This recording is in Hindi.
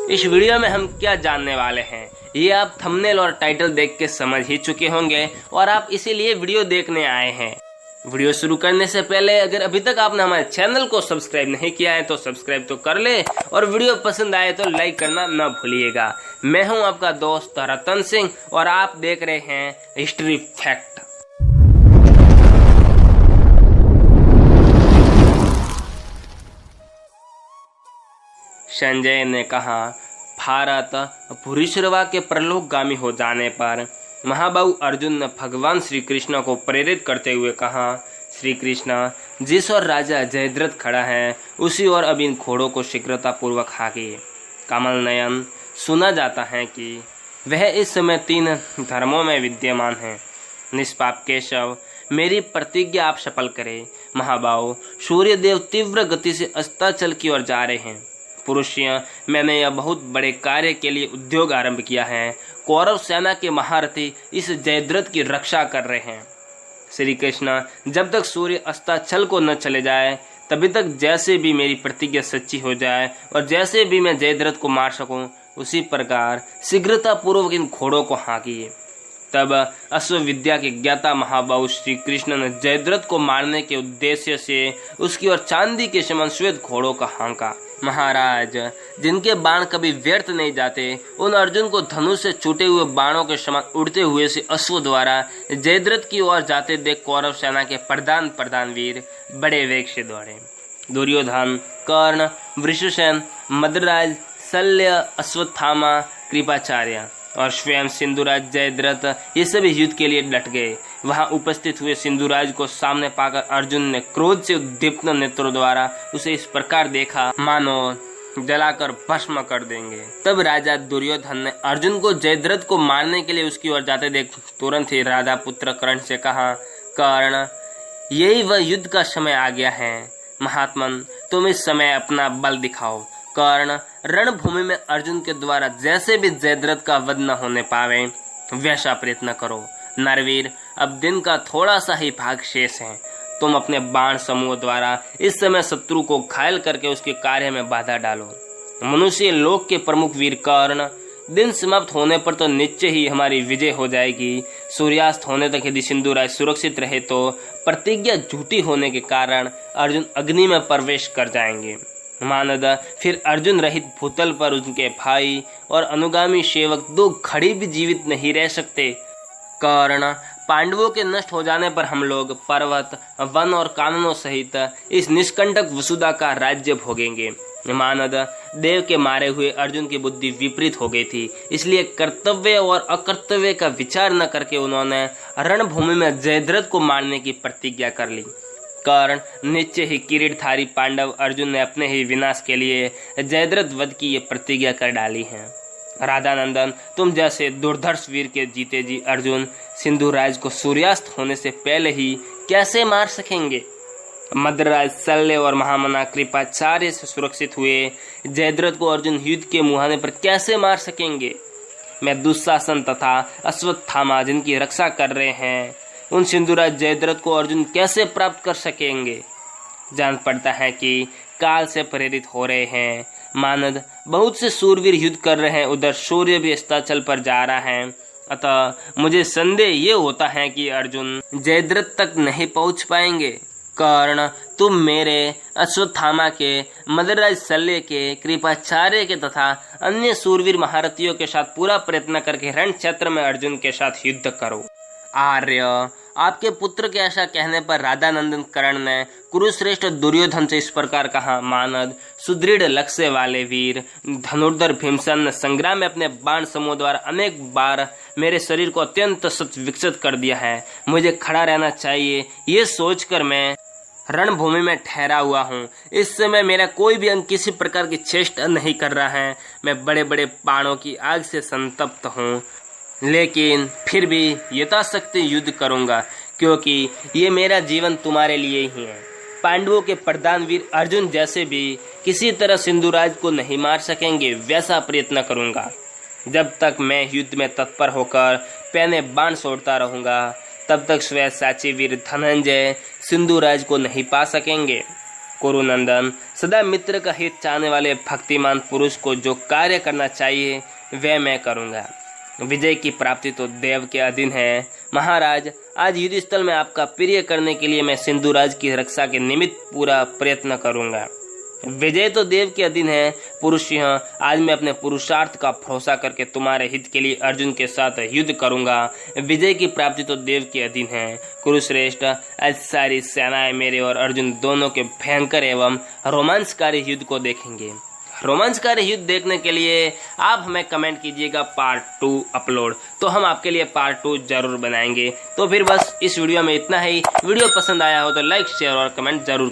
इस वीडियो में हम क्या जानने वाले हैं ये आप थंबनेल और टाइटल देख के समझ ही चुके होंगे और आप इसीलिए वीडियो देखने आए हैं। वीडियो शुरू करने से पहले अगर अभी तक आपने हमारे चैनल को सब्सक्राइब नहीं किया है तो सब्सक्राइब तो कर ले और वीडियो पसंद आए तो लाइक करना न भूलिएगा। मैं हूं आपका दोस्त रतन सिंह और आप देख रहे हैं हिस्ट्री फैक्ट। संजय ने कहा, भारत भूरिश्रवा के परलोकगामी हो जाने पर महाबाहु अर्जुन ने भगवान श्री कृष्ण को प्रेरित करते हुए कहा, श्री कृष्ण, जिस ओर राजा जयद्रथ खड़ा है उसी ओर अब इन घोड़ों को शीघ्रता पूर्वक हाकिए। कमल नयन, सुना जाता है कि वह इस समय 3 धर्मों में विद्यमान है। निष्पाप केशव, मेरी प्रतिज्ञा आप सफल करें। महाबाहु, सूर्यदेव तीव्र गति से अस्ताचल की ओर जा रहे हैं। पुरुषिया, मैंने यह बहुत बड़े कार्य के लिए उद्योग आरंभ किया है। कौरव सेना के महारथी इस जयद्रथ की रक्षा कर रहे हैं। श्री कृष्ण, जब तक सूर्य अस्ताचल को न चले जाए तभी तक जैसे भी मेरी प्रतिज्ञा सच्ची हो जाए और जैसे भी मैं जयद्रथ को मार सकूं उसी प्रकार शीघ्रता पूर्वक इन घोड़ों को हाँकिए। तब अश्वविद्या के ज्ञाता महाबाहु श्री कृष्ण ने जयद्रथ को मारने के उद्देश्य से उसकी ओर चांदी के समान श्वेत घोड़ों का हाँका। महाराज, जिनके बाण कभी व्यर्थ नहीं जाते, उन अर्जुन को धनुष से छूटे हुए बाणों के समान उड़ते हुए से अश्व द्वारा जयद्रथ की ओर जाते देख कौरव सेना के प्रधान वीर बड़े वेग से दौड़े। दुर्योधन, कर्ण, वृषसेन, मद्रराज, शल्य, अश्वत्थामा, कृपाचार्य और स्वयं सिंधुराज जयद्रथ ये सभी युद्ध के लिए डट गए। वहां उपस्थित हुए सिंधुराज को सामने पाकर अर्जुन ने क्रोध से उद्दीप्त नेत्रों द्वारा उसे इस प्रकार देखा मानो जलाकर भस्म कर देंगे। तब राजा दुर्योधन ने अर्जुन को जयद्रथ को मारने के लिए उसकी ओर जाते देख तुरंत ही राजा पुत्र कर्ण से कहा, कर्ण, यही वह युद्ध का समय आ गया है। महात्मन, तुम इस समय अपना बल दिखाओ। कर्ण, रणभूमि में अर्जुन के द्वारा जैसे भी जयद्रथ का वध न होने पावे वैसा प्रयत्न करो। नरवीर, अब दिन का थोड़ा सा ही भाग शेष है। तुम अपने बाण समूह द्वारा इस समय शत्रु को घायल करके उसके कार्य में बाधा डालो। मनुष्य लोक के प्रमुख वीर कर्ण, दिन समाप्त होने पर तो निश्चय ही हमारी विजय हो जाएगी। सूर्यास्त होने तक यदि सिंधुराज सुरक्षित रहे तो प्रतिज्ञा झूठी होने के कारण अर्जुन अग्नि में प्रवेश कर जाएंगे। मानद, फिर अर्जुन रहित भूतल पर उनके भाई और अनुगामी सेवक 2 घड़ी भी जीवित नहीं रह सकते। कर्ण, पांडवों के नष्ट हो जाने पर हम लोग पर्वत, वन और काननों सहित इस निष्कंटक वसुधा का राज्य भोगेंगे। मानद, देव के मारे हुए अर्जुन की बुद्धि विपरीत हो गई थी, इसलिए कर्तव्य और अकर्तव्य का विचार न करके उन्होंने रणभूमि में जयद्रथ को मारने की प्रतिज्ञा कर ली। कर्ण, निश्चय ही किरीटधारी पांडव अर्जुन ने अपने ही विनाश के लिए जयद्रथ वध की ये प्रतिज्ञा कर डाली है। राधानंदन, तुम जैसे दुर्धर्ष वीर के जीते जी अर्जुन सिंधुराज को सूर्यास्त होने से पहले ही कैसे मार सकेंगे? मद्रराज, शल्य और महामना कृपाचार्य से सुरक्षित हुए जयद्रथ को अर्जुन युद्ध के मुहाने पर कैसे मार सकेंगे? मैं दुशासन तथा अश्वत्थामा जिनकी रक्षा कर रहे हैं उन सिंधुराज जयद्रथ को अर्जुन कैसे प्राप्त कर सकेंगे? जान पड़ता है कि काल से प्रेरित हो रहे हैं। मानद, बहुत से सूरवीर युद्ध कर रहे हैं, उधर सूर्य भी अस्ताचल पर जा रहा है। अतः मुझे संदेह ये होता है कि अर्जुन जयद्रथ तक नहीं पहुंच पाएंगे। कर्ण, तुम मेरे, अश्वत्थामा के, मद्रराज शल्य के, कृपाचार्य के तथा अन्य सूरवीर महारथियों के साथ पूरा प्रयत्न करके रण क्षेत्र में अर्जुन के साथ युद्ध करो। आर्य, आपके पुत्र के ऐसा कहने पर राधानंदन कर्ण ने कुरुश्रेष्ठ दुर्योधन से इस प्रकार कहा, मानद, सुदृढ़ लक्ष्य वाले वीर धनुर्धर भीमसेन ने संग्राम में अपने बाण समूह द्वारा अनेक बार मेरे शरीर को अत्यंत विकसित कर दिया है। मुझे खड़ा रहना चाहिए ये सोचकर मैं रणभूमि में ठहरा हुआ हूँ। इस समय मेरा कोई भी अंग किसी प्रकार की चेष्टा नहीं कर रहा है। मैं बड़े बड़े बाणों की आग से संतप्त हूँ, लेकिन फिर भी यथाशक्ति युद्ध करूंगा क्योंकि ये मेरा जीवन तुम्हारे लिए ही है। पांडवों के प्रधान वीर अर्जुन जैसे भी किसी तरह सिंधुराज को नहीं मार सकेंगे वैसा प्रयत्न करूंगा। जब तक मैं युद्ध में तत्पर होकर पैने बाण छोड़ता रहूंगा तब तक स्वयं साची वीर धनंजय सिंधुराज को नहीं पा सकेंगे। कुरुनंदन, सदा मित्र का हित चाहने वाले भक्तिमान पुरुष को जो कार्य करना चाहिए वह मैं करूंगा। विजय की प्राप्ति तो देव के अधीन है। महाराज, आज युद्ध स्थल में आपका प्रिय करने के लिए मैं सिंधुराज की रक्षा के निमित्त पूरा प्रयत्न करूंगा। विजय तो देव के अधीन है। पुरुष सिंह, आज मैं अपने पुरुषार्थ का भरोसा करके तुम्हारे हित के लिए अर्जुन के साथ युद्ध करूंगा। विजय की प्राप्ति तो देव के अधीन है। कुरुश्रेष्ठ, आज सारी सेनाएं मेरे और अर्जुन दोनों के भयंकर एवं रोमांचकारी युद्ध को देखेंगे। रोमांचकारी युद्ध देखने के लिए आप हमें कमेंट कीजिएगा पार्ट 2 अपलोड, तो हम आपके लिए पार्ट 2 जरूर बनाएंगे। तो फिर बस इस वीडियो में इतना ही। वीडियो पसंद आया हो तो लाइक, शेयर और कमेंट जरूर